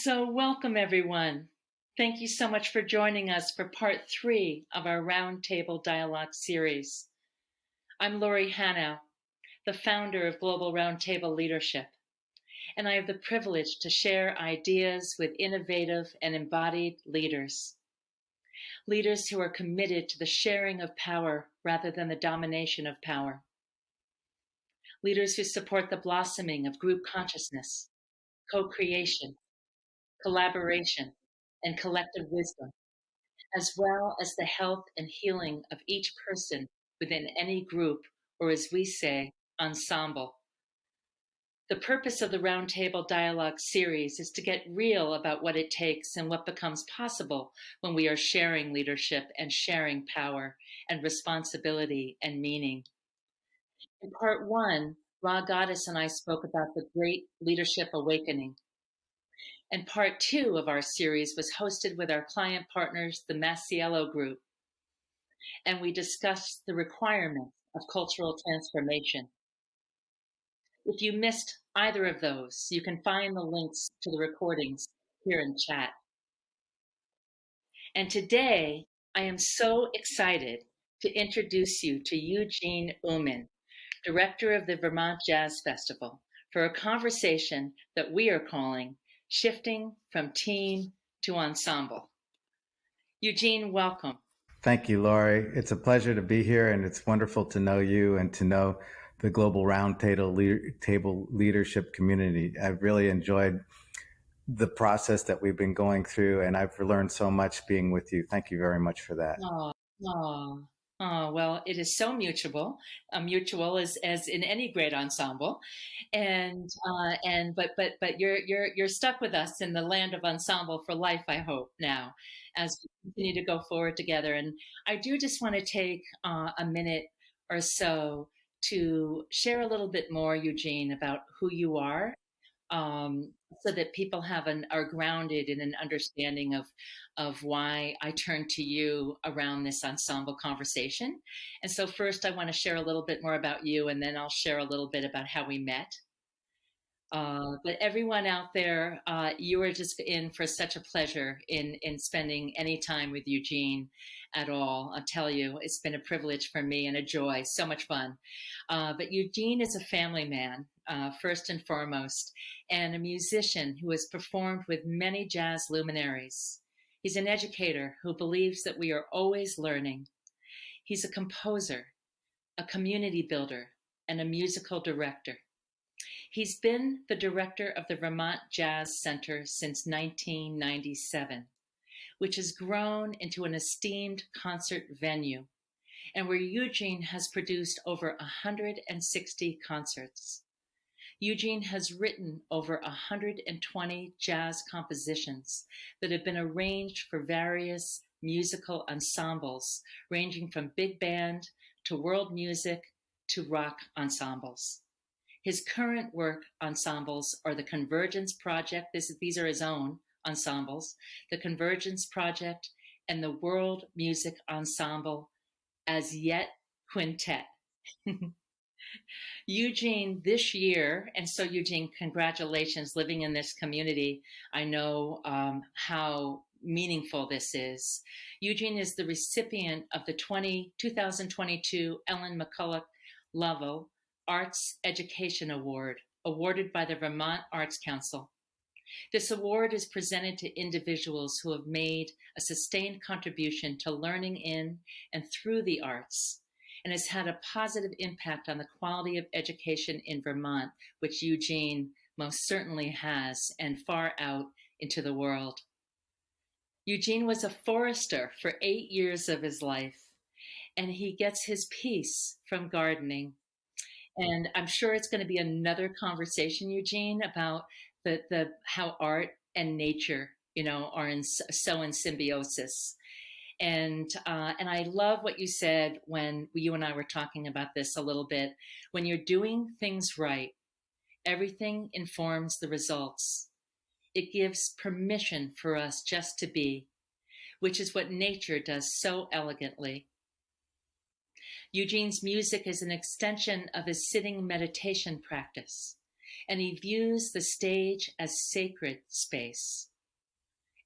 So, welcome everyone. Thank you so much for joining us for part 3 of our Roundtable Dialogue series. I'm Lori Hanau, the founder of Global Roundtable Leadership, and I have the privilege to share ideas with innovative and embodied leaders. Leaders who are committed to the sharing of power rather than the domination of power. Leaders who support the blossoming of group consciousness, co-creation, collaboration, and collective wisdom, as well as the health and healing of each person within any group, or as we say, ensemble. The purpose of the Roundtable Dialogue series is to get real about what it takes and what becomes possible when we are sharing leadership and sharing power and responsibility and meaning. In part 1, Ra Goddess and I spoke about the Great Leadership Awakening. And part 2 of our series was hosted with our client partners, the Massiello Group. And we discussed the requirements of cultural transformation. If you missed either of those, you can find the links to the recordings here in chat. And today, I am so excited to introduce you to Eugene Uman, director of the Vermont Jazz Festival, for a conversation that we are calling Shifting from Team to Ensemble. Eugene, welcome. Thank you, Lori. It's a pleasure to be here, and it's wonderful to know you and to know the Global Roundtable Leadership community. I've really enjoyed the process that we've been going through, and I've learned so much being with you. Thank you very much for that. Well, it is so mutual as in any great ensemble, but you're stuck with us in the land of ensemble for life, I hope, now, as we continue to go forward together. And I do just want to take a minute or so to share a little bit more, Eugene, about who you are, so that people are grounded in an understanding of why I turned to you around this ensemble conversation. And so first I want to share a little bit more about you, and then I'll share a little bit about how we met. But everyone out there, you are just in for such a pleasure in spending any time with Eugene at all. I'll tell you, it's been a privilege for me and a joy, so much fun. But Eugene is a family man, first and foremost, and a musician who has performed with many jazz luminaries. He's an educator who believes that we are always learning. He's a composer, a community builder, and a musical director. He's been the director of the Vermont Jazz Center since 1997, which has grown into an esteemed concert venue, and where Eugene has produced over 160 concerts. Eugene has written over 120 jazz compositions that have been arranged for various musical ensembles, ranging from big band to world music to rock ensembles. His current work ensembles are the Convergence Project. These are his own ensembles, the Convergence Project and the World Music Ensemble As Yet Quintet. Eugene, this year, and so Eugene, congratulations, living in this community. I know how meaningful this is. Eugene is the recipient of the 2022 Ellen McCulloch Lovell Arts Education Award, awarded by the Vermont Arts Council. This award is presented to individuals who have made a sustained contribution to learning in and through the arts, and has had a positive impact on the quality of education in Vermont, which Eugene most certainly has, and far out into the world. Eugene was a forester for 8 years of his life, and he gets his peace from gardening. And I'm sure it's going to be another conversation, Eugene, about the how art and nature, are so in symbiosis. And I love what you said when you and I were talking about this a little bit. When you're doing things right, everything informs the results. It gives permission for us just to be, which is what nature does so elegantly. Eugene's music is an extension of his sitting meditation practice, and he views the stage as sacred space.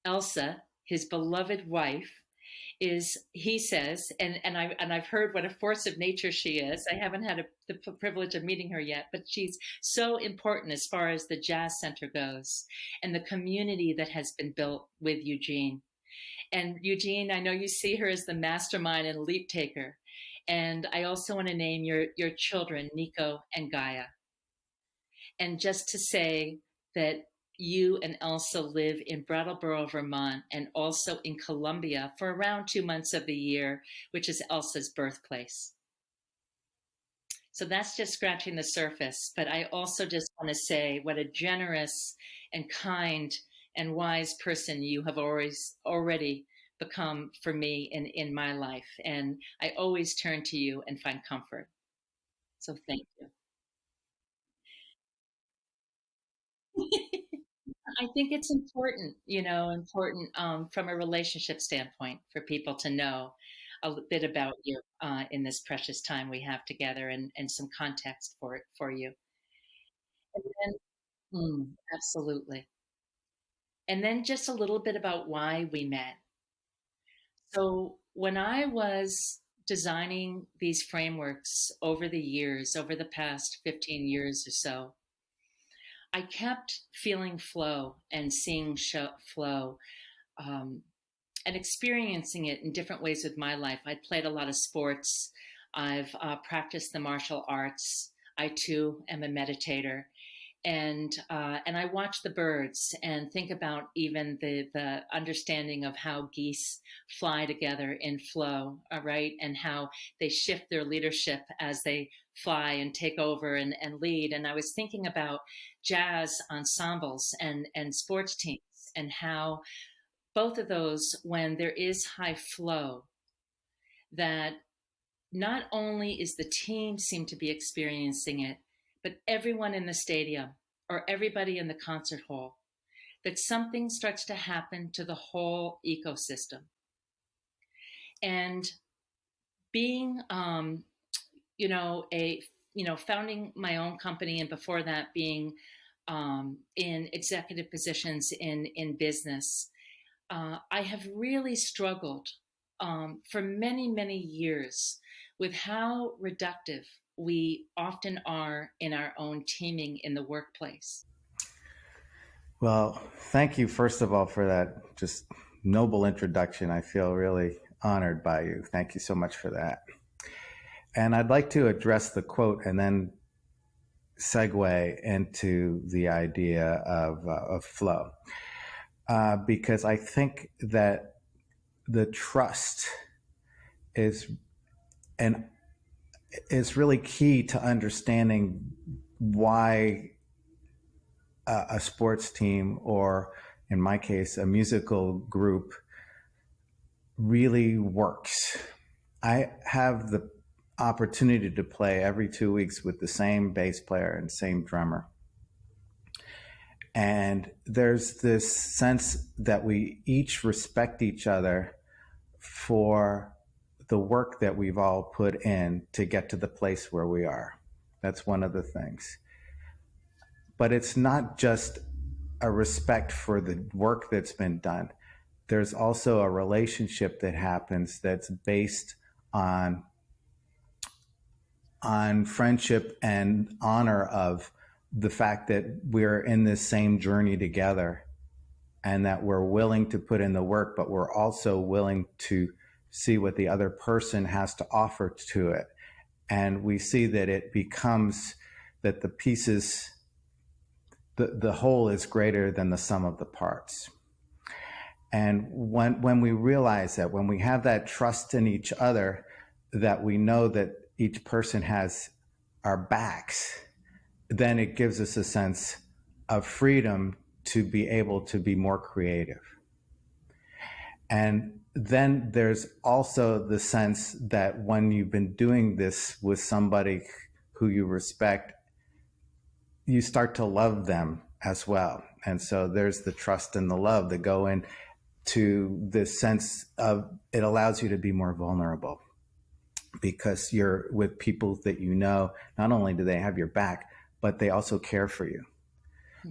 Elsa, his beloved wife, is, he says, and I've heard what a force of nature she is. I haven't had the privilege of meeting her yet, but she's so important as far as the Jazz Center goes and the community that has been built with Eugene. And Eugene, I know you see her as the mastermind and leap taker. And I also want to name your children, Nico and Gaia. And just to say that you and Elsa live in Brattleboro, Vermont, and also in Columbia for around 2 months of the year, which is Elsa's birthplace. So that's just scratching the surface. But I also just want to say what a generous and kind and wise person you have already become for me in my life. And I always turn to you and find comfort. So thank you. I think it's important, important from a relationship standpoint for people to know a bit about you in this precious time we have together, and some context for you. And then, absolutely. And then just a little bit about why we met. So when I was designing these frameworks over the years, over the past 15 years or so, I kept feeling flow and seeing flow, um, and experiencing it in different ways with my life. I played a lot of sports. I've practiced the martial arts. I too am a meditator, and I watch the birds and think about even the understanding of how geese fly together in flow, right, and how they shift their leadership as they fly and take over and lead. And I was thinking about jazz ensembles and sports teams, and how both of those, when there is high flow, that not only is the team seem to be experiencing it, but everyone in the stadium or everybody in the concert hall, that something starts to happen to the whole ecosystem. And being, founding my own company, and before that being in executive positions in business, I have really struggled for many, many years with how reductive we often are in our own teaming in the workplace. Well, thank you, first of all, for that just noble introduction. I feel really honored by you. Thank you so much for that. And I'd like to address the quote and then segue into the idea of flow, because I think that the trust is and is really key to understanding why a sports team, or in my case, a musical group, really works. I have the opportunity to play every 2 weeks with the same bass player and same drummer. And there's this sense that we each respect each other for the work that we've all put in to get to the place where we are. That's one of the things. But it's not just a respect for the work that's been done. There's also a relationship that happens that's based on friendship and honor of the fact that we're in this same journey together, and that we're willing to put in the work, but we're also willing to see what the other person has to offer to it. And we see that it becomes that the pieces, the whole is greater than the sum of the parts. And when we realize that, when we have that trust in each other, that we know that each person has our backs, then it gives us a sense of freedom to be able to be more creative. And then there's also the sense that when you've been doing this with somebody who you respect, you start to love them as well. And so there's the trust and the love that go into this sense of, it allows you to be more vulnerable, because you're with people that you know, not only do they have your back, but they also care for you.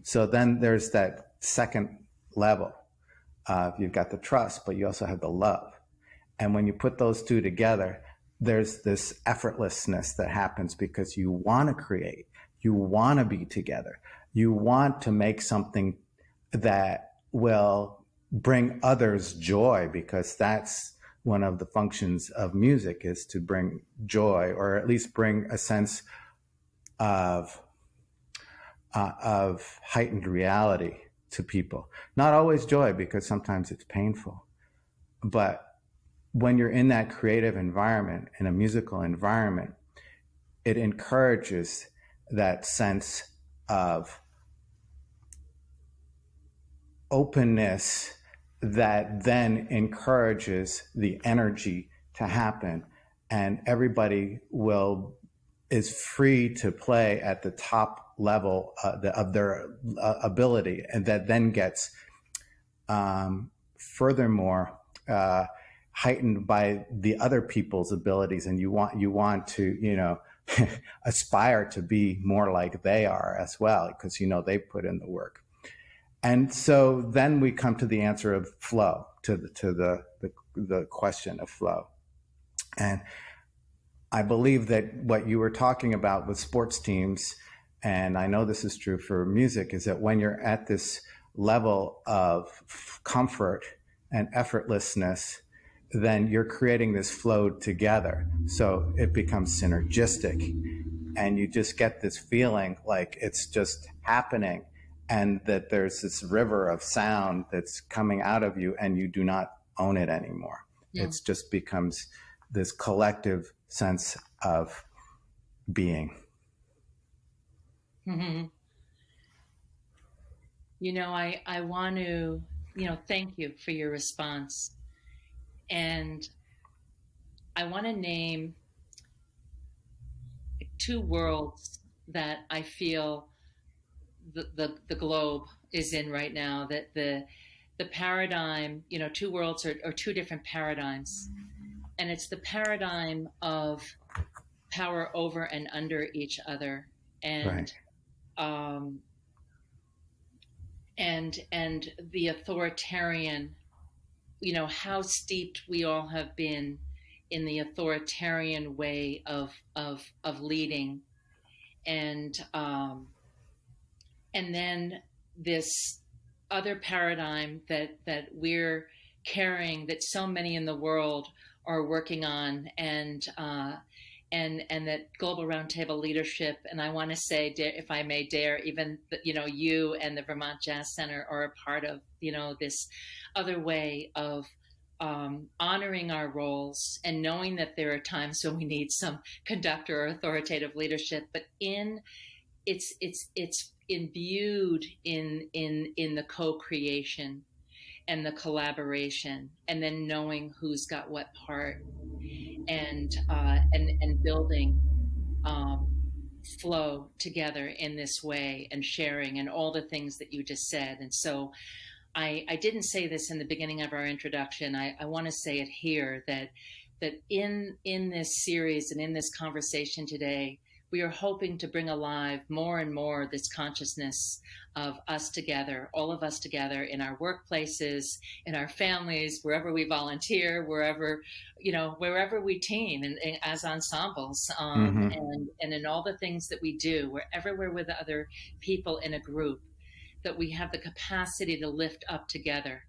So then there's that second level You've got the trust, but you also have the love. And when you put those two together, there's this effortlessness that happens because you want to create, you want to be together, you want to make something that will bring others joy, because that's one of the functions of music, is to bring joy, or at least bring a sense of heightened reality to people. Not always joy, because sometimes it's painful. But when you're in that creative environment, in a musical environment, it encourages that sense of openness that then encourages the energy to happen, and everybody is free to play at the top level of their ability, and that then gets furthermore heightened by the other people's abilities, and you want to aspire to be more like they are as well, because they put in the work. And so then we come to the answer of flow, to the question of flow. And I believe that what you were talking about with sports teams, and I know this is true for music, is that when you're at this level of comfort and effortlessness, then you're creating this flow together. So it becomes synergistic, and you just get this feeling like it's just happening, and that there's this river of sound that's coming out of you, and you do not own it anymore. Yeah. It just becomes this collective sense of being. Mm-hmm. I want to, thank you for your response. And I want to name two worlds that I feel the globe is in right now, that the paradigm, two worlds or two different paradigms. And it's the paradigm of power over and under each other, and right. And the authoritarian, how steeped we all have been in the authoritarian way of leading, and then this other paradigm that we're carrying, that so many in the world are working on, and that global roundtable leadership, and I want to say, if I may dare, even you and the Vermont Jazz Center are a part of this other way of honoring our roles, and knowing that there are times when we need some conductor or authoritative leadership, but it's imbued in the co-creation and the collaboration, and then knowing who's got what part, and building flow together in this way, and sharing, and all the things that you just said. And so I didn't say this in the beginning of our introduction. I want to say it here, that in this series and in this conversation today, we are hoping to bring alive more and more this consciousness of us together, all of us together, in our workplaces, in our families, wherever we volunteer, wherever we team, and as ensembles, mm-hmm. and in all the things that we do, wherever we're with other people in a group, that we have the capacity to lift up together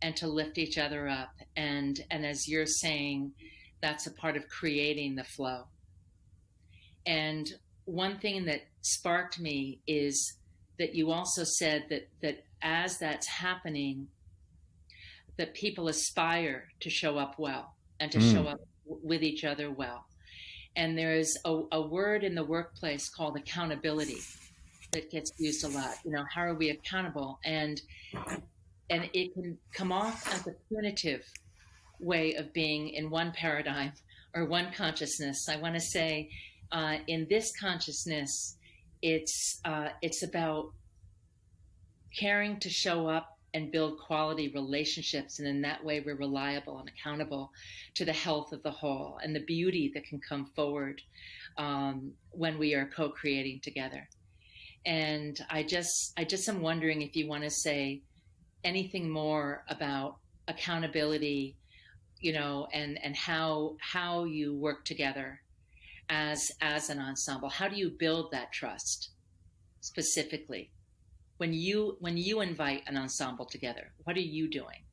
and to lift each other up. And as you're saying, that's a part of creating the flow. And one thing that sparked me is that you also said that as that's happening, that people aspire to show up well, and to show up with each other well. And there is a word in the workplace called accountability that gets used a lot. How are we accountable? And it can come off as a punitive way of being in one paradigm or one consciousness. I want to say, in this consciousness, it's about caring to show up and build quality relationships, and in that way we're reliable and accountable to the health of the whole and the beauty that can come forward when we are co-creating together. And I just am wondering if you want to say anything more about accountability, and how you work together as an ensemble. How do you build that trust specifically when you invite an ensemble together? What are you doing?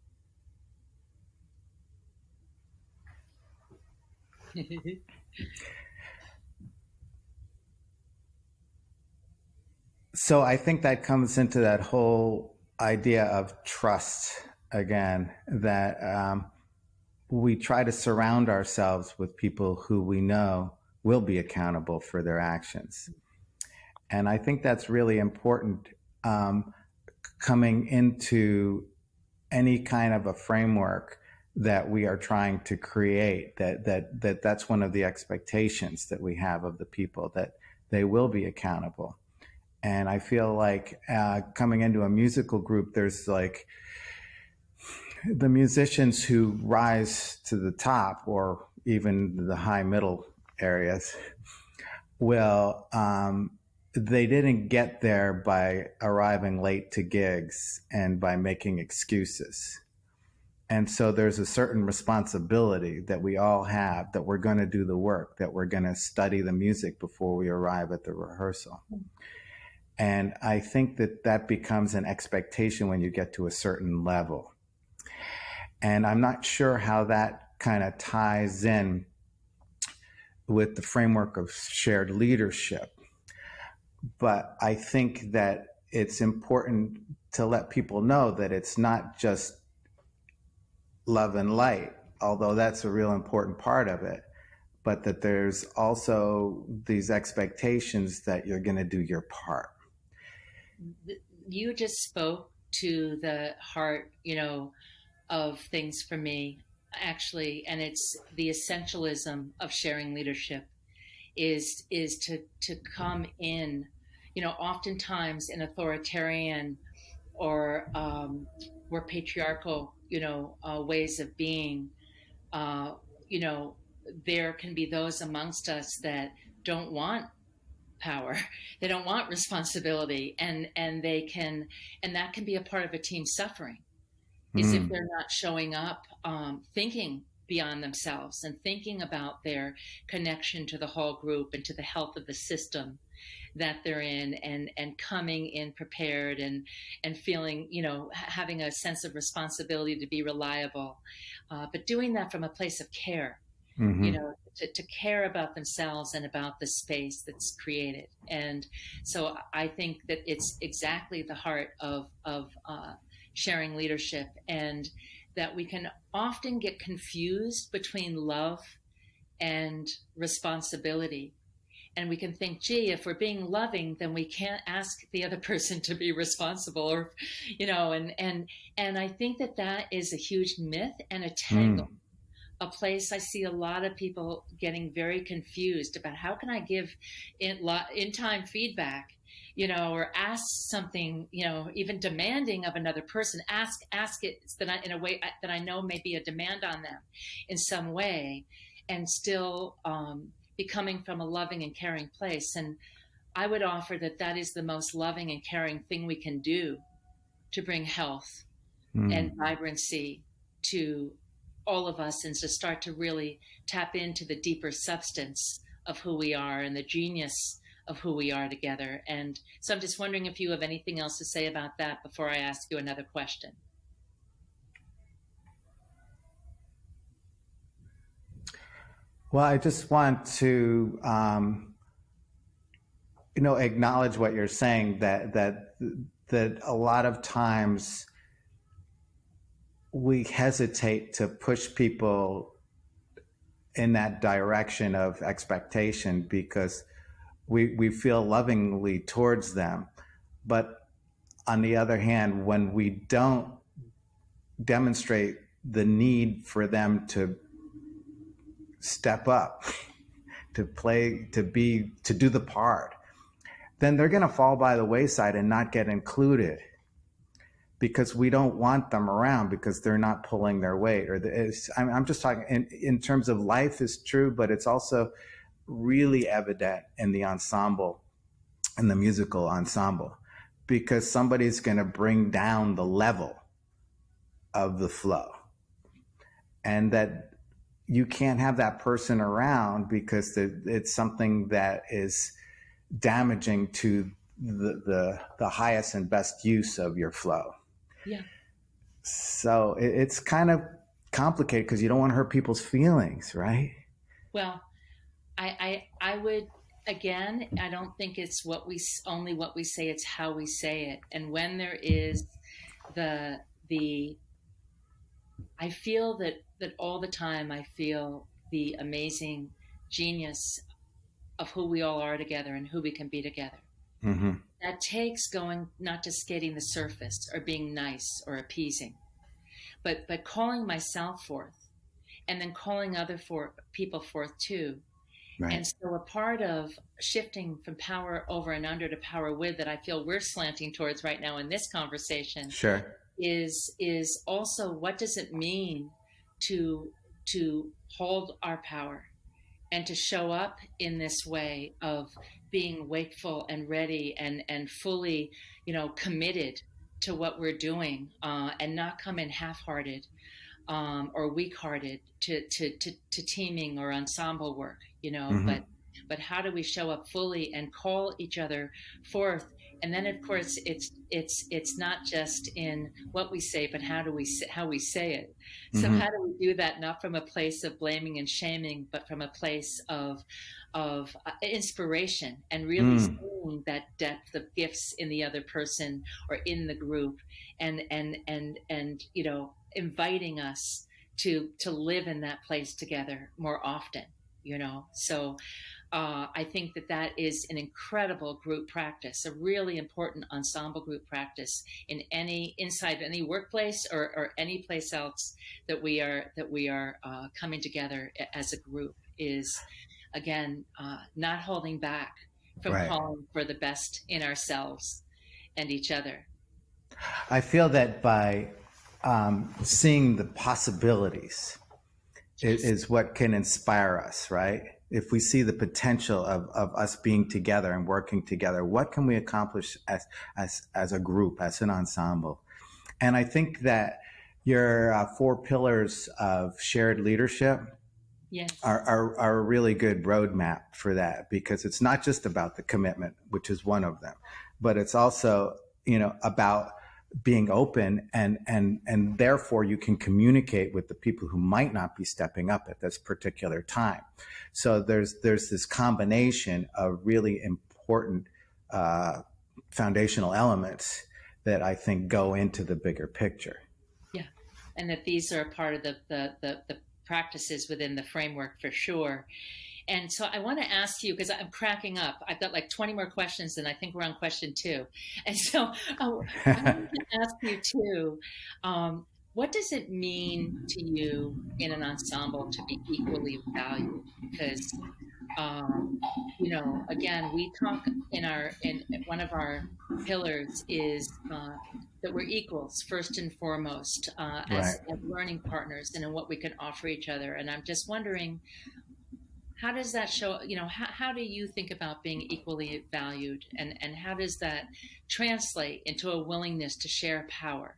So I think that comes into that whole idea of trust again, that we try to surround ourselves with people who we know will be accountable for their actions. And I think that's really important, coming into any kind of a framework that we are trying to create, that's one of the expectations that we have of the people, that they will be accountable. And I feel like coming into a musical group, there's like the musicians who rise to the top, or even the high middle areas, well, they didn't get there by arriving late to gigs and by making excuses. And so there's a certain responsibility that we all have, that we're going to do the work, that we're going to study the music before we arrive at the rehearsal. And I think that becomes an expectation when you get to a certain level. And I'm not sure how that kind of ties in with the framework of shared leadership. But I think that it's important to let people know that it's not just love and light, although that's a real important part of it, but that there's also these expectations that you're going to do your part. You just spoke to the heart, of things for me, actually, and it's the essentialism of sharing leadership is to come in, oftentimes in authoritarian or patriarchal, ways of being. There can be those amongst us that don't want power, they don't want responsibility, and that can be a part of a team suffering, is if they're not showing up, thinking beyond themselves and thinking about their connection to the whole group and to the health of the system that they're in, and coming in prepared and feeling, having a sense of responsibility to be reliable, but doing that from a place of care, to care about themselves and about the space that's created. And so I think that it's exactly the heart of sharing leadership, and that we can often get confused between love and responsibility. And we can think, gee, if we're being loving, then we can't ask the other person to be responsible, or, and I think that is a huge myth and a tangle, a place I see a lot of people getting very confused about. How can I give in time feedback, or ask something, even demanding of another person, ask it in a way that I know may be a demand on them in some way, and still be coming from a loving and caring place. And I would offer that is the most loving and caring thing we can do to bring health and vibrancy to all of us, and to start to really tap into the deeper substance of who we are and the genius of who we are together. And so I'm just wondering if you have anything else to say about that before I ask you another question. Well, I just want to, acknowledge what you're saying, that a lot of times we hesitate to push people in that direction of expectation because we feel lovingly towards them. But on the other hand, when we don't demonstrate the need for them to step up, to play, to do the part, then they're going to fall by the wayside and not get included, because we don't want them around because they're not pulling their weight. I'm just talking in terms of life is true, but it's also really evident in the ensemble, in the musical ensemble, because somebody's going to bring down the level of the flow, and that you can't have that person around because it's something that is damaging to the highest and best use of your flow. Yeah. So it's kind of complicated because you don't want to hurt people's feelings, right? Well, I would, again, I don't think it's only what we say, it's how we say it. And when there is the I feel that all the time, I feel the amazing genius of who we all are together and who we can be together. Mm-hmm. That takes going, not just skating the surface or being nice or appeasing, but calling myself forth, and then calling other people forth too. Right. And so a part of shifting from power over and under to power with, that I feel we're slanting towards right now in this conversation, Sure. is also, what does it mean to hold our power and to show up in this way of being wakeful and ready and fully, committed to what we're doing, and not come in half-hearted, or weak-hearted to teaming or ensemble work, Mm-hmm. but how do we show up fully and call each other forth? And then, of course, it's not just in what we say, but how we say it. So Mm-hmm. how do we do that, not from a place of blaming and shaming, but from a place of inspiration, and really seeing that depth of gifts in the other person or in the group, and inviting us to live in that place together more often. So I think that is an incredible group practice, a really important ensemble group practice inside any workplace or any place else that we are coming together as a group, is, again, not holding back from Right. calling for the best in ourselves and each other. I feel that by seeing the possibilities is what can inspire us, right? If we see the potential of us being together and working together, what can we accomplish as a group, as an ensemble? And I think that your 4 pillars of shared leadership, Yes. are a really good roadmap for that, because it's not just about the commitment, which is one of them, but it's also, about being open, and therefore you can communicate with the people who might not be stepping up at this particular time. So there's this combination of really important foundational elements that I think go into the bigger picture. Yeah, and that these are part of the practices within the framework, for sure. And so I want to ask you, because I'm cracking up. I've got like 20 more questions, and I think we're on question 2. And so I want to ask you too, what does it mean to you in an ensemble to be equally valued? Because, again, we talk in one of our pillars is that we're equals first and foremost, as learning partners, and in what we can offer each other. And I'm just wondering, how does that show, how do you think about being equally valued, and how does that translate into a willingness to share power?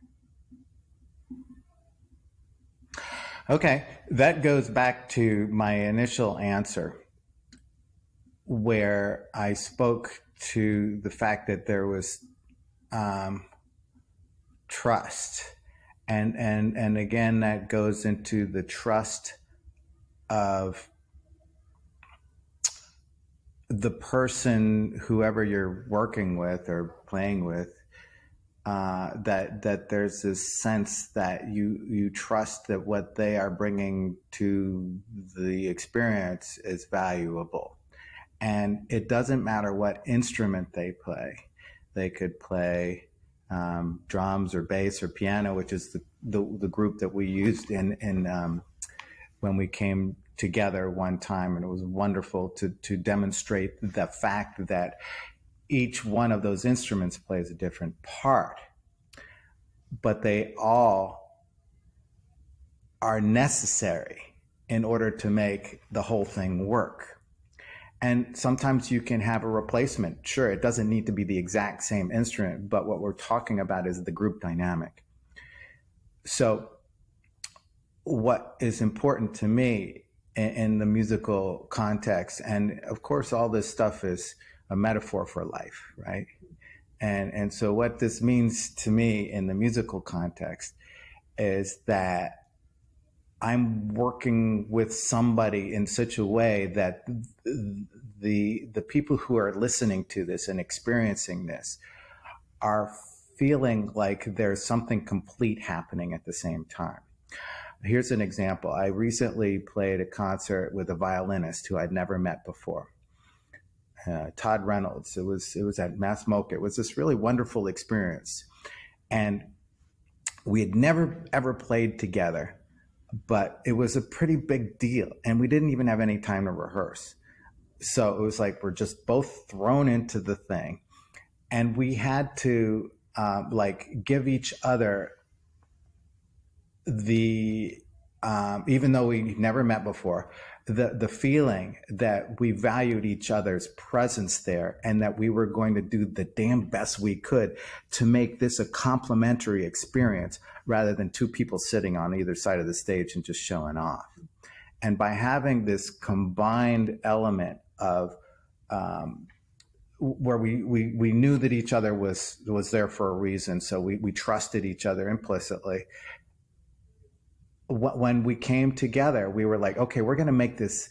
Okay, that goes back to my initial answer, where I spoke to the fact that there was trust, and again, that goes into the trust of the person, whoever you're working with or playing with, that there's this sense that you trust that what they are bringing to the experience is valuable. And it doesn't matter what instrument they play. They could play drums or bass or piano, which is the group that we used in when we came together one time, and it was wonderful to demonstrate the fact that each one of those instruments plays a different part, but they all are necessary in order to make the whole thing work. And sometimes you can have a replacement. Sure, it doesn't need to be the exact same instrument, but what we're talking about is the group dynamic. So what is important to me in the musical context, and of course all this stuff is a metaphor for life, right? And so what this means to me in the musical context is that I'm working with somebody in such a way that the people who are listening to this and experiencing this are feeling like there's something complete happening at the same time. Here's an example. I recently played a concert with a violinist who I'd never met before, Todd Reynolds. It was at Mass MoCA. It was this really wonderful experience, and we had never ever played together, but it was a pretty big deal, and we didn't even have any time to rehearse. So it was like we're just both thrown into the thing, and we had to give each other the even though we never met before, the feeling that we valued each other's presence there, and that we were going to do the damn best we could to make this a complimentary experience rather than two people sitting on either side of the stage and just showing off. And by having this combined element of where we knew that each other was there for a reason, so we trusted each other implicitly. When we came together, we were like, okay, we're going to make this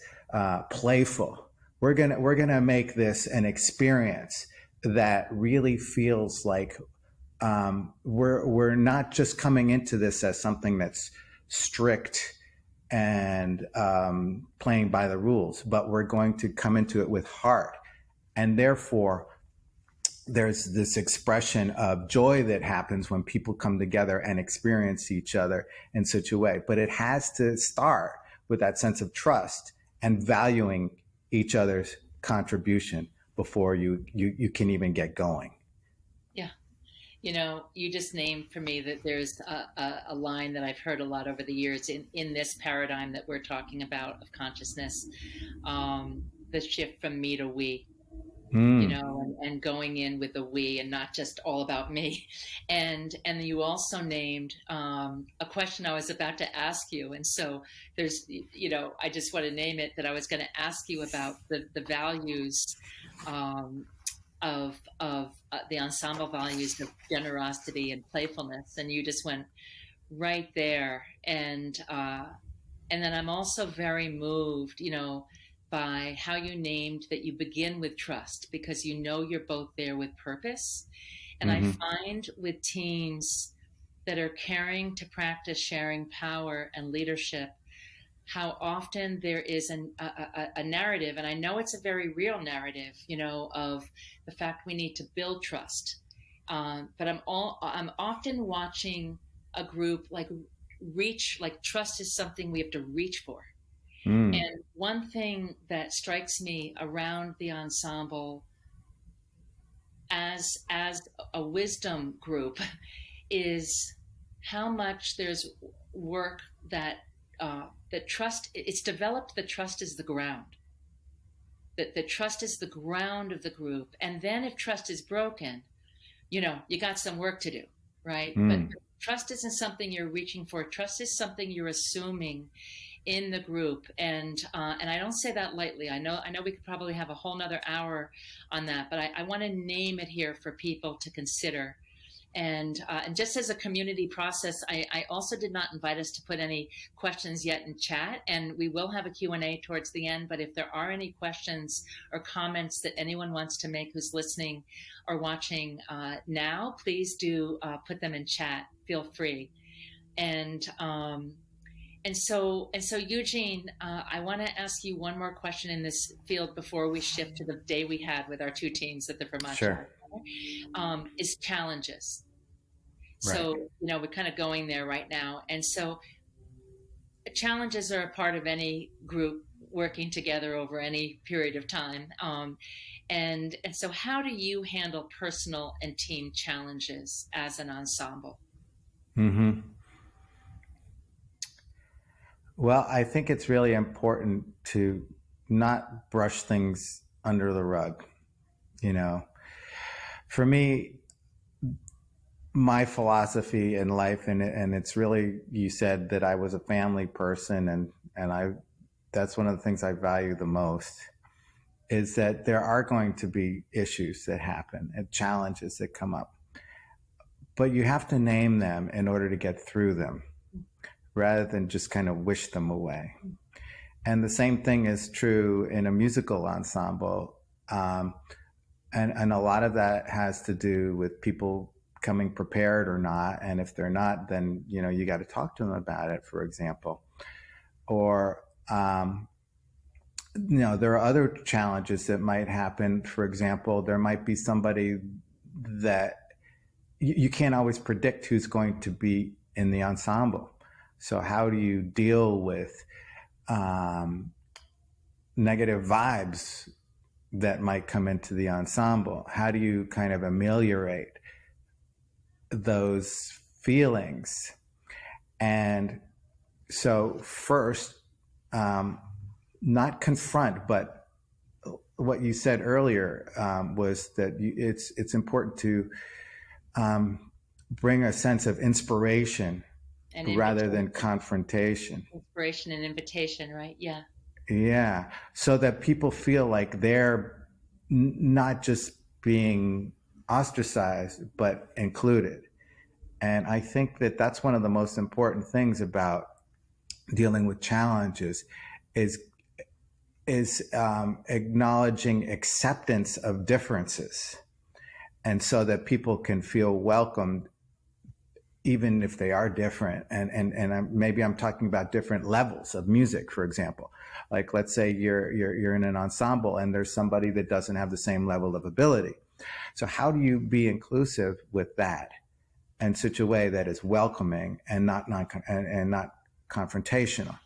playful. We're gonna make this an experience that really feels like we're not just coming into this as something that's strict and playing by the rules, but we're going to come into it with heart, and therefore there's this expression of joy that happens when people come together and experience each other in such a way. But it has to start with that sense of trust and valuing each other's contribution before you can even get going. Yeah. You know, you just named for me that there's a line that I've heard a lot over the years in this paradigm that we're talking about of consciousness, the shift from me to we. You know, and going in with a we and not just all about me. And you also named a question I was about to ask you. And so there's, you know, I just want to name it, that I was going to ask you about the values of the ensemble values of generosity and playfulness. And you just went right there. And then I'm also very moved, you know, by how you named that you begin with trust, because you know you're both there with purpose. And I find with teams that are caring to practice sharing power and leadership, how often there is a narrative, and I know it's a very real narrative, you know, of the fact we need to build trust. But I'm often watching a group like trust is something we have to reach for. And one thing that strikes me around the ensemble as a wisdom group is how much there's work that trust, it's developed that trust is the ground. That the trust is the ground of the group. And then if trust is broken, you know, you got some work to do, right? But trust isn't something you're reaching for. Trust is something you're assuming in the group, and I don't say that lightly. I know we could probably have a whole nother hour on that, but I want to name it here for people to consider. And just as a community process, I also did not invite us to put any questions yet in chat, and we will have a Q&A towards the end. But if there are any questions or comments that anyone wants to make who's listening or watching now, please do put them in chat. Feel free. And so Eugene, I want to ask you one more question in this field before we shift to the day we had with our two teams at the Vermont Jazz Center, is challenges. Right. So, you know, we're kind of going there right now. And so challenges are a part of any group working together over any period of time. And so how do you handle personal and team challenges as an ensemble? Well, I think it's really important to not brush things under the rug. You know, for me, my philosophy in life, and it's really, you said that I was a family person, and I that's one of the things I value the most, is that there are going to be issues that happen and challenges that come up, but you have to name them in order to get through them rather than just kind of wish them away. And the same thing is true in a musical ensemble. And a lot of that has to do with people coming prepared or not. And if they're not, then, you got to talk to them about it, for example. Or, there are other challenges that might happen. For example, there might be somebody that you can't always predict who's going to be in the ensemble. So how do you deal with negative vibes that might come into the ensemble? How do you kind of ameliorate those feelings? And so first, not confront, but what you said earlier was that it's important to bring a sense of inspiration rather than confrontation. Inspiration and invitation, right? Yeah. Yeah. So that people feel like they're not just being ostracized, but included. And I think that that's one of the most important things about dealing with challenges is acknowledging acceptance of differences. And so that people can feel welcomed, even if they are different. And maybe I'm talking about different levels of music, for example. Like, let's say you're in an ensemble and there's somebody that doesn't have the same level of ability. So how do you be inclusive with that in such a way that is welcoming and not confrontational?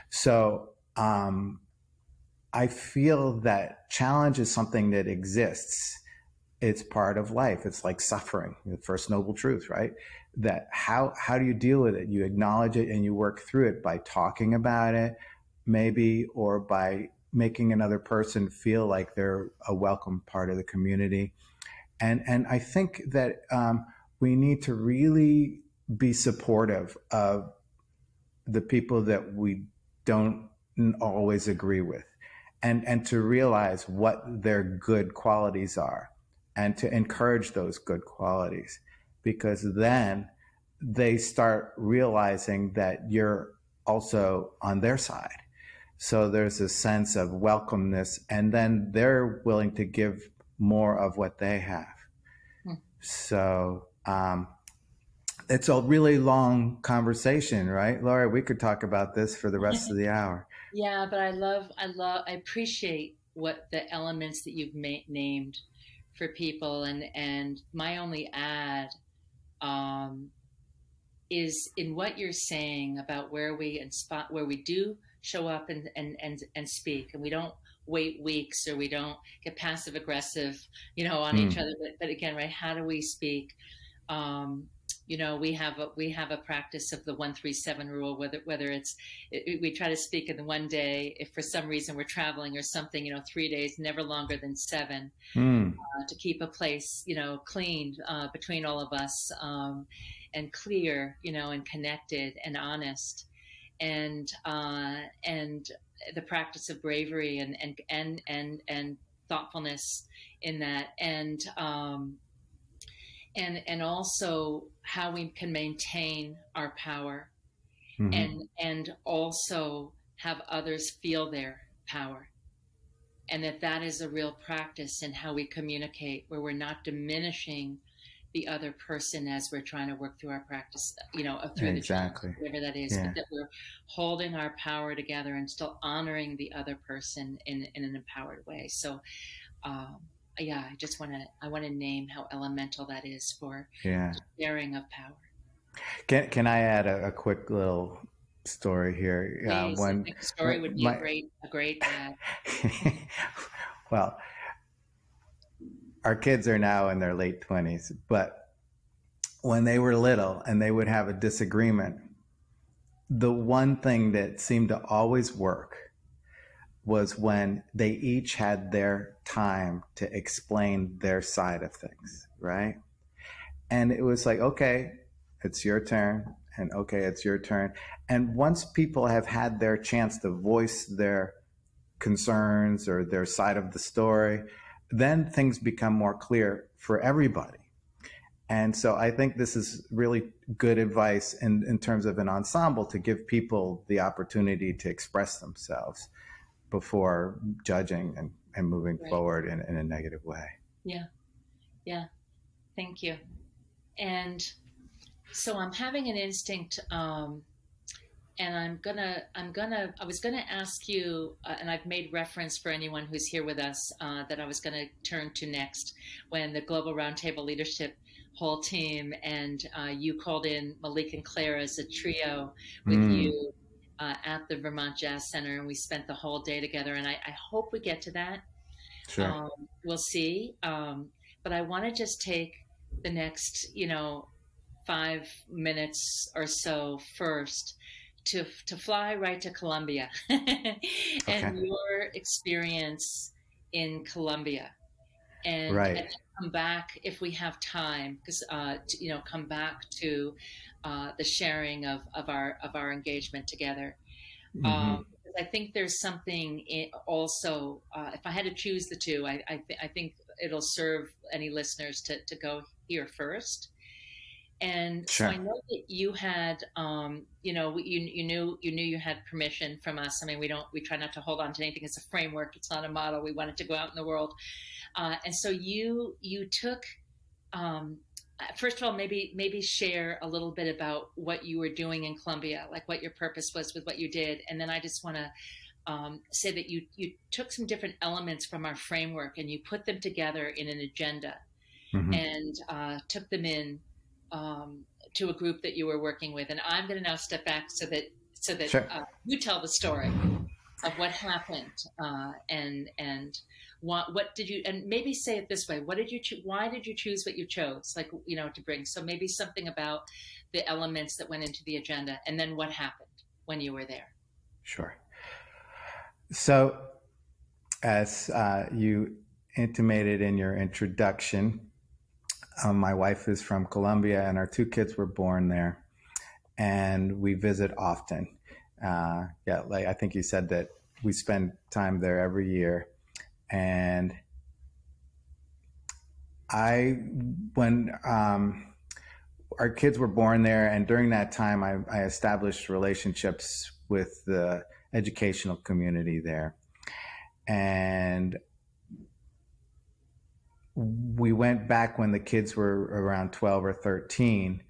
So I feel that challenge is something that exists. It's part of life. It's like suffering, the first noble truth, right? That how do you deal with it? You acknowledge it and you work through it by talking about it, maybe, or by making another person feel like they're a welcome part of the community. And I think that we need to really be supportive of the people that we don't always agree with, and to realize what their good qualities are and to encourage those good qualities, because then they start realizing that you're also on their side. So there's a sense of welcomeness, and then they're willing to give more of what they have. So it's a really long conversation, right, Lori? We could talk about this for the rest of the hour. Yeah, but I appreciate what the elements that you've named for people, and my only add is in what you're saying about where we do show up and speak, and we don't wait weeks, or we don't get passive aggressive, on each other. But again, right? How do we speak? We have a practice of the 1-3-7 rule. Whether we try to speak in the one day. If for some reason we're traveling or something, 3 days, never longer than 7, to keep a place, clean between all of us, and clear, and connected and honest, and the practice of bravery and thoughtfulness in that, and also how we can maintain our power, and also have others feel their power, and that is a real practice in how we communicate, where we're not diminishing the other person as we're trying to work through our practice, through exactly. the whatever that is, but that we're holding our power together and still honoring the other person in an empowered way. So, yeah, I want to name how elemental that is for sharing of power. Can I add a quick little story here? Please, I think a story would be a great add. Well, our kids are now in their late 20s, but when they were little and they would have a disagreement, the one thing that seemed to always work was when they each had their time to explain their side of things, right? And it was like, okay, it's your turn, and okay, it's your turn. And once people have had their chance to voice their concerns or their side of the story, then things become more clear for everybody. And so I think this is really good advice in terms of an ensemble, to give people the opportunity to express themselves before judging and moving Right. forward in a negative way. Yeah. Yeah. Thank you. And so I'm having an instinct, and I was gonna ask you, and I've made reference for anyone who's here with us, that I was gonna turn to next when the Global Roundtable Leadership whole team, and you called in Malik and Claire as a trio with you at the Vermont Jazz Center, and we spent the whole day together, and I hope we get to that. Sure. We'll see. But I want to just take the next, 5 minutes or so first to fly right to Colombia and your experience in Colombia, and, right. and come back if we have time, because come back to the sharing of our engagement together. Mm-hmm. I think there's something also, if I had to choose the two, I think it'll serve any listeners to go here first. And Sure. so I know that you had, you knew you had permission from us. I mean, we try not to hold on to anything as a framework. It's not a model. We wanted to go out in the world. And so you took, first of all, maybe share a little bit about what you were doing in Colombia, like what your purpose was with what you did. And then I just want to say that you took some different elements from our framework and you put them together in an agenda, and took them in to a group that you were working with. And I'm going to now step back so that Sure. You tell the story of what happened, and what did you, and maybe say it this way, why did you choose what you chose, like, to bring, so maybe something about the elements that went into the agenda, and then what happened when you were there. Sure. So as you intimated in your introduction, my wife is from Colombia and our 2 kids were born there, and we visit often. Like I think you said that we spend time there every year. And when our kids were born there, and during that time, I established relationships with the educational community there. And we went back when the kids were around 12 or 13,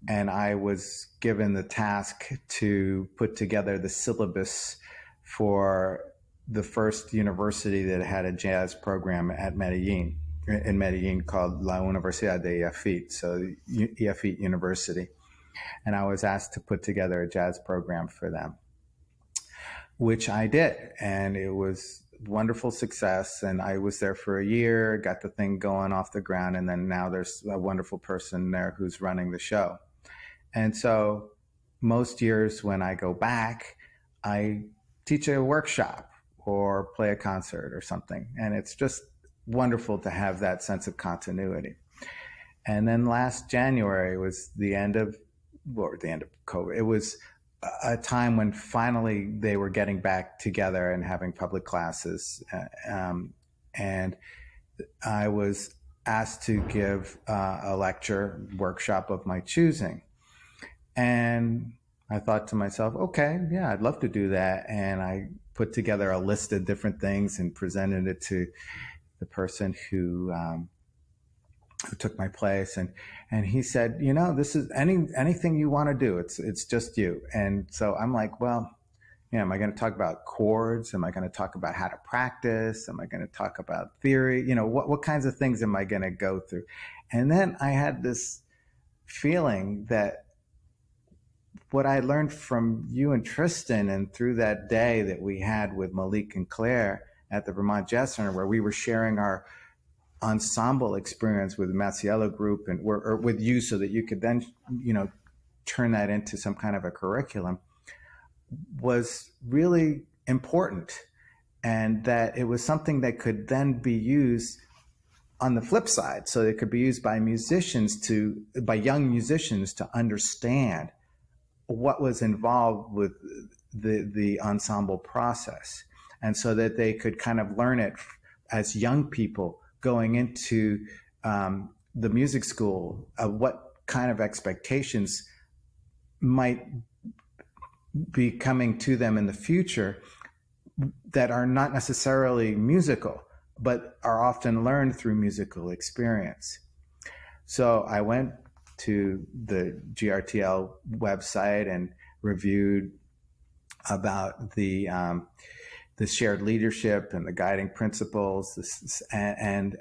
and I was given the task to put together the syllabus for the first university that had a jazz program in Medellin called La Universidad de EFIT, so EFIT University. And I was asked to put together a jazz program for them, which I did. And it was wonderful success. And I was there for a year, got the thing going off the ground. And then now there's a wonderful person there who's running the show. And so most years when I go back, I teach a workshop or play a concert or something. And it's just wonderful to have that sense of continuity. And then last January was the end of COVID. It was a time when finally they were getting back together and having public classes. And I was asked to give a lecture workshop of my choosing. And I thought to myself, okay, yeah, I'd love to do that. And I put together a list of different things and presented it to the person who took my place. And he said, this is anything you want to do. It's just you. And so I'm like, well, am I going to talk about chords? Am I going to talk about how to practice? Am I going to talk about theory? What kinds of things am I going to go through? And then I had this feeling that what I learned from you and Tristan, and through that day that we had with Malik and Claire at the Vermont Jazz Center, where we were sharing our ensemble experience with the Maciello group or with you, so that you could then, turn that into some kind of a curriculum, was really important. And that it was something that could then be used on the flip side, so it could be used by young musicians to understand what was involved with the ensemble process, and so that they could kind of learn it as young people going into the music school, of what kind of expectations might be coming to them in the future that are not necessarily musical, but are often learned through musical experience. So I went to the GRTL website and reviewed about the shared leadership and the guiding principles, and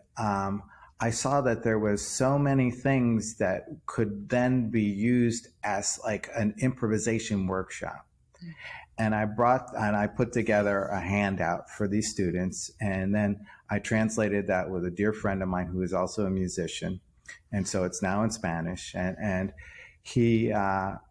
I saw that there was so many things that could then be used as like an improvisation workshop. And I put together a handout for these students, and then I translated that with a dear friend of mine who is also a musician, and so it's now in Spanish. And he,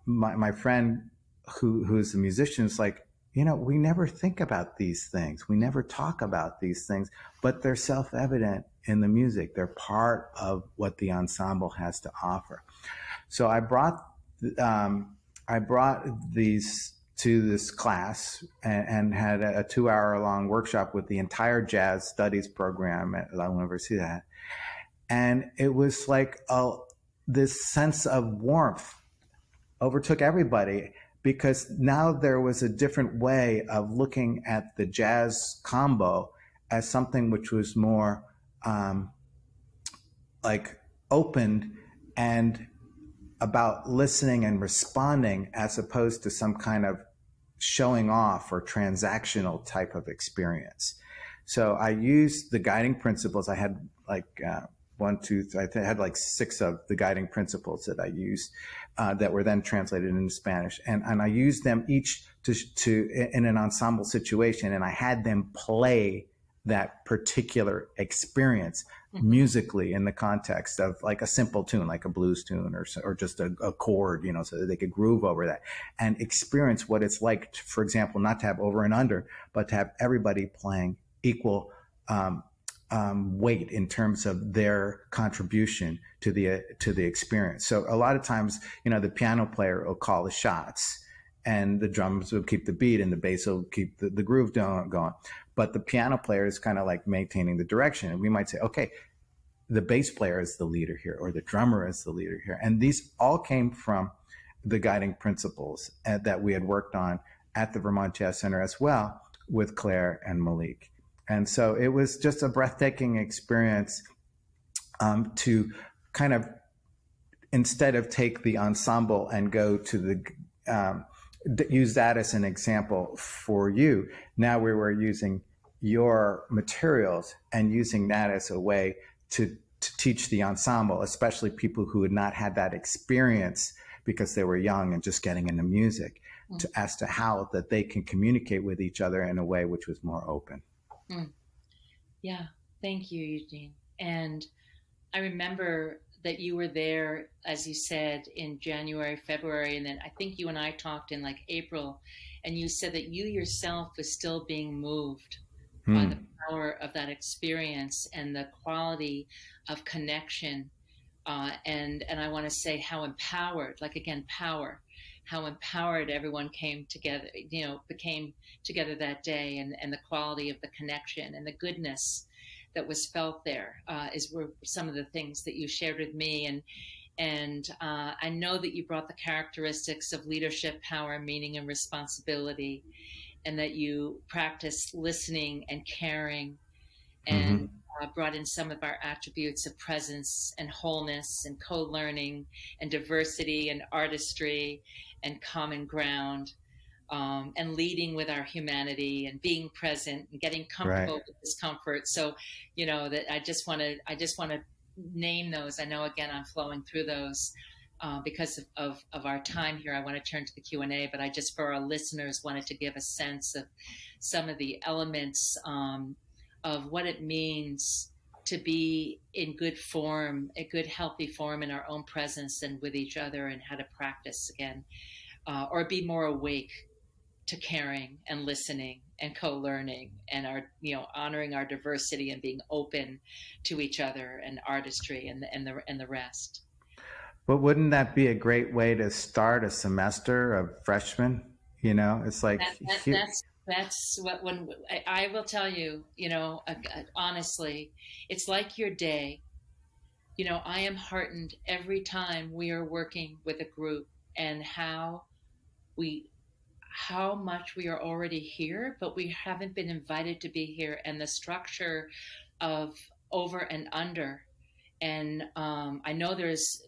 my friend who's a musician, is like, we never think about these things. We never talk about these things, but they're self-evident in the music. They're part of what the ensemble has to offer. So I brought these to this class and had a 2-hour-long workshop with the entire jazz studies program at La Universidad. And it was like this sense of warmth overtook everybody, because now there was a different way of looking at the jazz combo as something which was more like open and about listening and responding, as opposed to some kind of showing off or transactional type of experience. So I used the guiding principles. I had like I had like 6 of the guiding principles that I used that were then translated into Spanish, and I used them each to in an ensemble situation, and I had them play that particular experience musically in the context of like a simple tune, like a blues tune or just a chord, so that they could groove over that and experience what it's like, for example, not to have over and under, but to have everybody playing equal weight in terms of their contribution to the experience. So a lot of times, the piano player will call the shots, and the drums will keep the beat, and the bass will keep the groove going. But the piano player is kind of like maintaining the direction. And we might say, okay, the bass player is the leader here, or the drummer is the leader here. And these all came from the guiding principles that we had worked on at the Vermont Jazz Center as well with Claire and Malik. And so it was just a breathtaking experience to kind of, instead of take the ensemble and go to use that as an example for you, now we were using your materials and using that as a way to teach the ensemble, especially people who had not had that experience because they were young and just getting into music, as to how that they can communicate with each other in a way which was more open. Yeah, thank you, Eugene. And I remember that you were there, as you said, in January, February, and then I think you and I talked in like April, and you said that you yourself was still being moved by the power of that experience and the quality of connection. And I want to say how empowered, like again, power, how empowered everyone came together, became together that day, and the quality of the connection and the goodness that was felt there were some of the things that you shared with me. And I know that you brought the characteristics of leadership, power, meaning, and responsibility, and that you practiced listening and caring, and brought in some of our attributes of presence and wholeness and co-learning and diversity and artistry and common ground, and leading with our humanity and being present and getting comfortable with discomfort. So, that I just want to name those. I know, again, I'm flowing through those because of our time here. I want to turn to the Q&A, but I just, for our listeners, wanted to give a sense of some of the elements of what it means to be in good form, a good, healthy form in our own presence and with each other, and how to practice again, or be more awake to caring and listening and co-learning and honoring our diversity and being open to each other and artistry and the rest. But wouldn't that be a great way to start a semester of freshmen? It's like, That's what, when I will tell you, honestly, it's like your day. I am heartened every time we are working with a group, and we how much we are already here, but we haven't been invited to be here, and the structure of over and under. And I know there's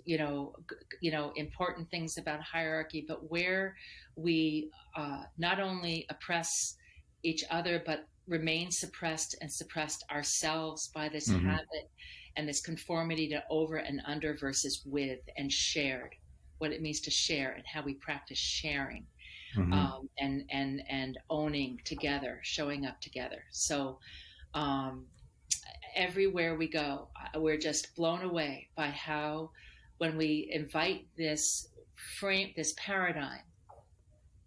important things about hierarchy, but where we not only oppress each other, but remain suppressed and suppressed ourselves by this mm-hmm. habit and this conformity to over and under versus with and shared, what it means to share and how we practice sharing. Mm-hmm. And owning together, showing up together. So everywhere we go, we're just blown away by how, when we invite this paradigm,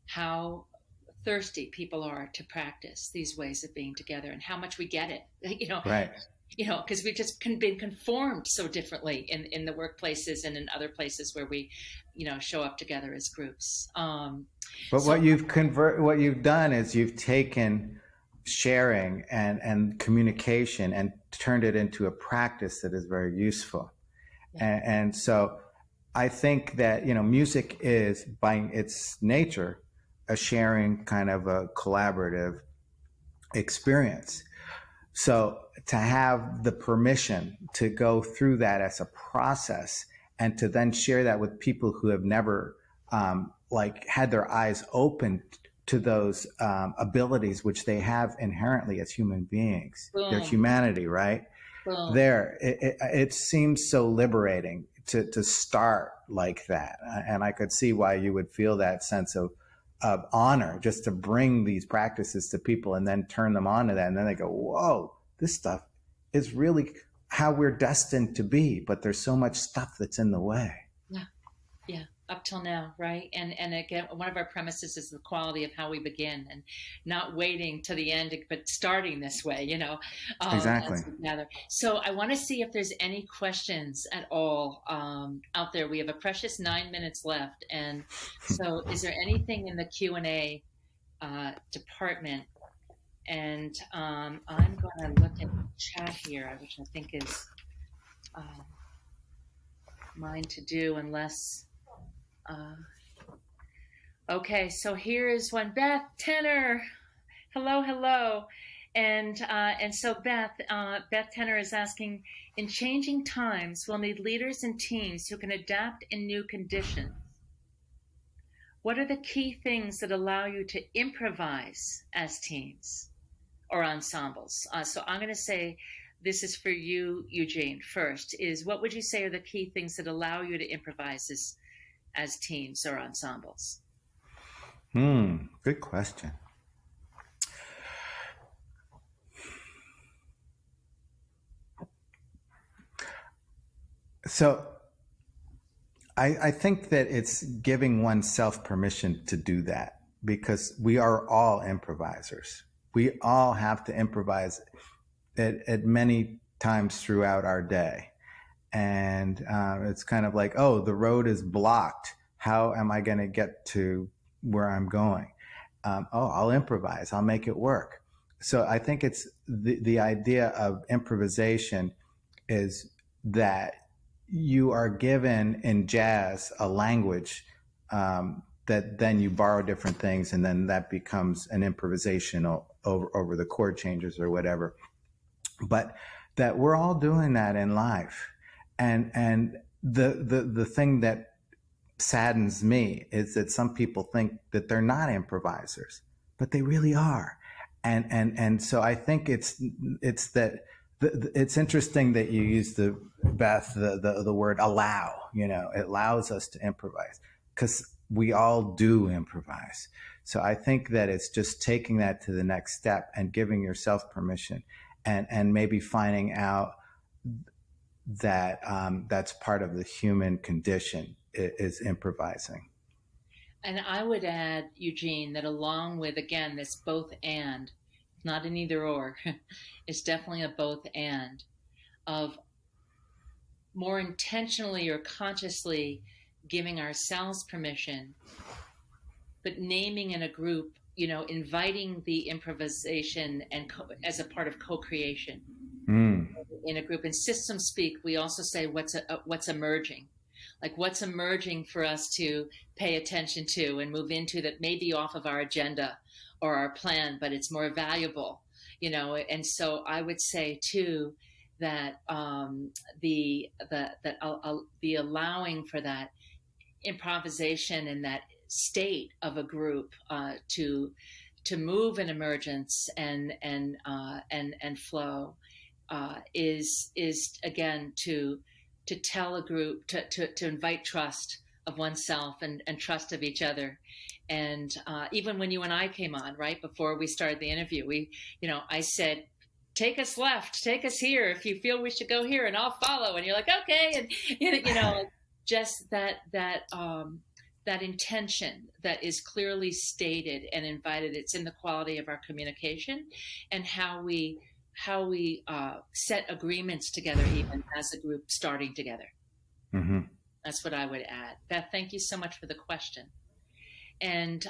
how thirsty people are to practice these ways of being together, and how much we get it. Right. Because we've just been conformed so differently in the workplaces and in other places where we, show up together as groups. But what you've done is you've taken sharing and communication and turned it into a practice that is very useful. Yeah. And so I think that, music is, by its nature, a sharing kind of a collaborative experience. So to have the permission to go through that as a process and to then share that with people who have never had their eyes open to those abilities which they have inherently as human beings, Boom. Their humanity, right? Boom. It seems so liberating to start like that. And I could see why you would feel that sense of honor just to bring these practices to people and then turn them on to that. And then they go, whoa, this stuff is really how we're destined to be. But there's so much stuff that's in the way. Yeah. Up till now, right? And again, one of our premises is the quality of how we begin, and not waiting to the end, but starting this way, Exactly. So I want to see if there's any questions at all out there. We have a precious 9 minutes left, and so is there anything in the Q&A department? And I'm going to look at the chat here, which I think is mine to do, unless. Okay, so here is one. Beth Tenner, hello, and so Beth Tenner is asking: in changing times, we'll need leaders and teams who can adapt in new conditions. What are the key things that allow you to improvise as teams or ensembles? So I'm going to say, this is for you, Eugene. First, is what would you say are the key things that allow you to improvise as teams or ensembles? Good question. So I think that it's giving oneself permission to do that, because we are all improvisers. We all have to improvise at many times throughout our day. And it's kind of like, oh, the road is blocked. How am I going to get to where I'm going? I'll improvise. I'll make it work. So I think it's the idea of improvisation is that you are given in jazz a language that then you borrow different things, and then that becomes an improvisation over the chord changes or whatever. But that we're all doing that in life. And the thing that saddens me is that some people think that they're not improvisers, but they really are. And so I think it's that it's interesting that you use the word allow. It allows us to improvise because we all do improvise. So I think that it's just taking that to the next step and giving yourself permission, and maybe finding out that that's part of the human condition is improvising. And I would add, Eugene, that along with, again, this both and, not an either or, it's definitely a both and of more intentionally or consciously giving ourselves permission, but naming in a group, inviting the improvisation and as a part of co-creation in a group. In system speak, we also say what's emerging, like what's emerging for us to pay attention to and move into that may be off of our agenda or our plan, but it's more valuable, And so I would say too that the allowing for that improvisation and that state of a group to move in emergence and flow is again to tell a group to invite trust of oneself and trust of each other. And even when you and I came on right before we started the interview, I said, take us left, take us here if you feel we should go here, and I'll follow. And you're like, okay. And just that intention that is clearly stated and invited. It's in the quality of our communication and how we set agreements together, even as a group starting together. Mm-hmm. That's what I would add. Beth, thank you so much for the question. And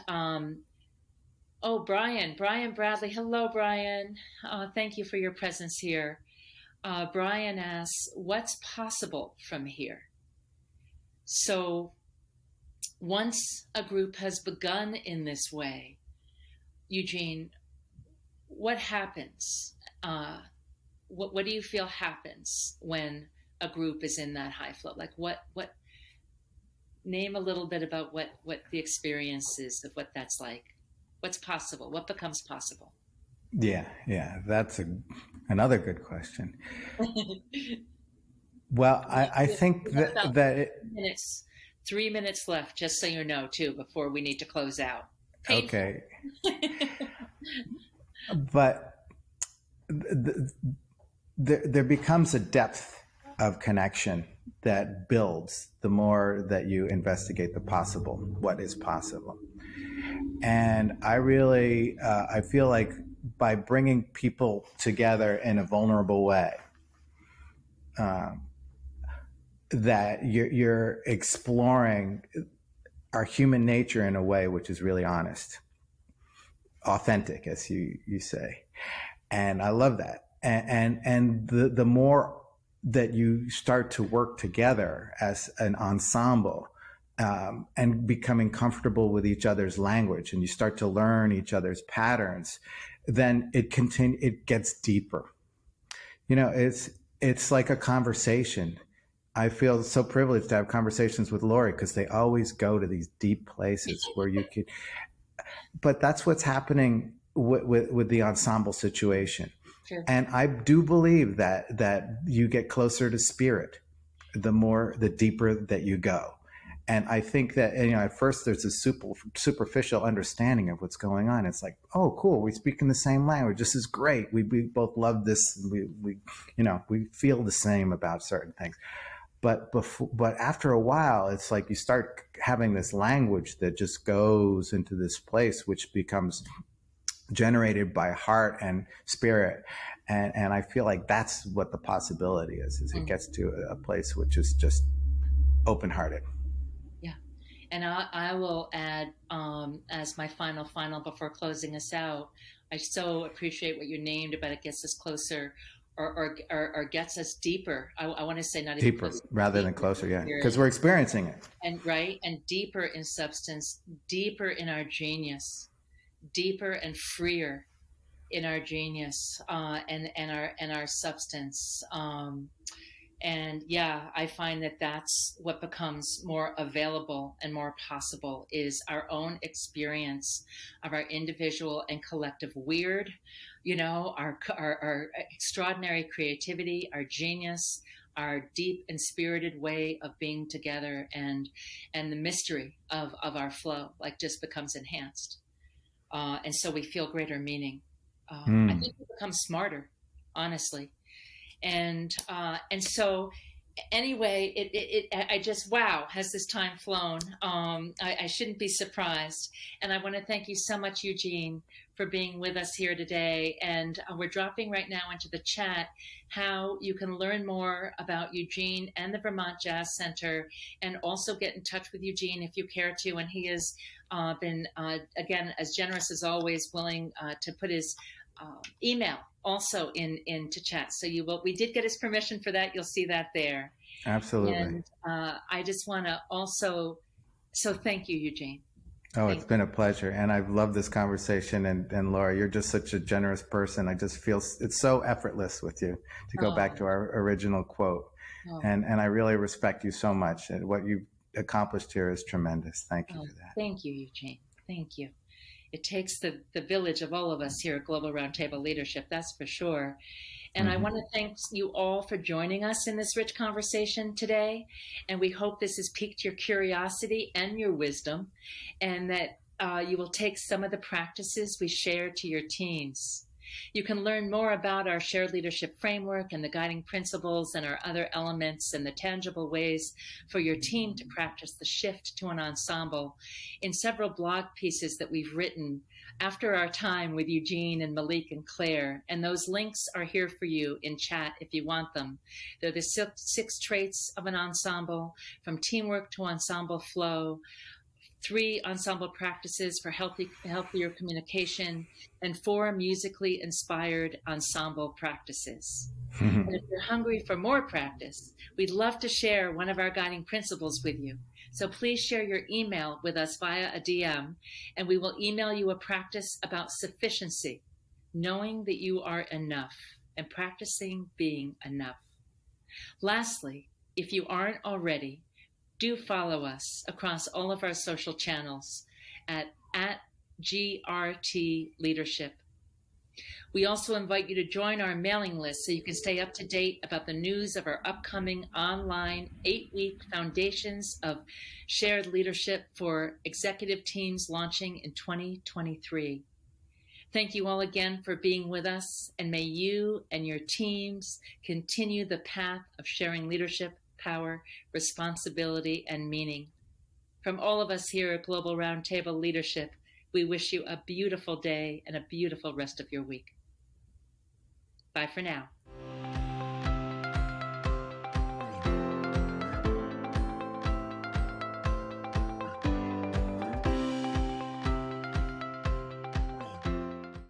Brian Bradley. Hello, Brian. Thank you for your presence here. Brian asks, what's possible from here? So once a group has begun in this way, Eugene, what happens? What do you feel happens when a group is in that high flow? Like what name a little bit about what the experience is of what that's like. What's possible? What becomes possible? Yeah, that's another good question. Well, I think that 3 minutes left, just so you know, too, before we need to close out. Okay. But there becomes a depth of connection that builds the more that you investigate the possible, what is possible. And I really, I feel like by bringing people together in a vulnerable way, that you're exploring our human nature in a way which is really honest, authentic, as you say. And I love that. And the more that you start to work together as an ensemble, and becoming comfortable with each other's language, and you start to learn each other's patterns, then it gets deeper. It's like a conversation. I feel so privileged to have conversations with Lori because they always go to these deep places where you could. But that's what's happening with the ensemble situation. Sure. And I do believe that you get closer to spirit, the deeper that you go. And I think that, at first there's a superficial understanding of what's going on. It's like, oh, cool, we speak in the same language. This is great. We both love this. We feel the same about certain things. But after a while, it's like you start having this language that just goes into this place, which becomes generated by heart and spirit. And I feel like that's what the possibility is it gets to a place which is just open-hearted. Yeah. And I will add, as my final before closing us out, I so appreciate what you named about it gets us closer or gets us deeper. I want to say not deeper even closer, rather than closer, yeah, because we're experiencing it. And deeper in substance, deeper in our genius, deeper and freer in our genius, and our substance. And yeah, I find that that's what becomes more available and more possible is our own experience of our individual and collective weird, our extraordinary creativity, our genius, our deep and spirited way of being together, and the mystery of our flow just becomes enhanced. And so we feel greater meaning. I think we become smarter, honestly. And so anyway, I just, wow, has this time flown? I shouldn't be surprised. And I want to thank you so much, Eugene, for being with us here today. And we're dropping right now into the chat how you can learn more about Eugene and the Vermont Jazz Center, and also get in touch with Eugene if you care to. And he has been, again, as generous as always, willing to put his email also into chat. So we did get his permission for that. You'll see that there. Absolutely. And I just want to also, so thank you, Eugene. Oh, it's been a pleasure. And I've loved this conversation. And Laura, you're just such a generous person. I just feel it's so effortless with you, to go back to our original quote. And I really respect you so much. And what you've accomplished here is tremendous. Thank you for that. Thank you, Eugene. Thank you. It takes the village of all of us here at Global Roundtable Leadership, that's for sure. And I want to thank you all for joining us in this rich conversation today. And we hope this has piqued your curiosity and your wisdom, and that you will take some of the practices we share to your teams. You can learn more about our shared leadership framework and the guiding principles and our other elements and the tangible ways for your team to practice the shift to an ensemble in several blog pieces that we've written after our time with Eugene and Malik and Claire. And those links are here for you in chat if you want them. They're the six traits of an ensemble, from teamwork to ensemble flow, 3 ensemble practices for healthier communication, and 4 musically inspired ensemble practices. And if you're hungry for more practice, we'd love to share one of our guiding principles with you. So please share your email with us via a DM, and we will email you a practice about sufficiency, knowing that you are enough, and practicing being enough. Lastly, if you aren't already, do follow us across all of our social channels at GRT Leadership. We also invite you to join our mailing list so you can stay up to date about the news of our upcoming online 8-week Foundations of Shared Leadership for Executive Teams launching in 2023. Thank you all again for being with us, and may you and your teams continue the path of sharing leadership, power, responsibility, and meaning. From all of us here at Global Roundtable Leadership, we wish you a beautiful day and a beautiful rest of your week. Bye for now.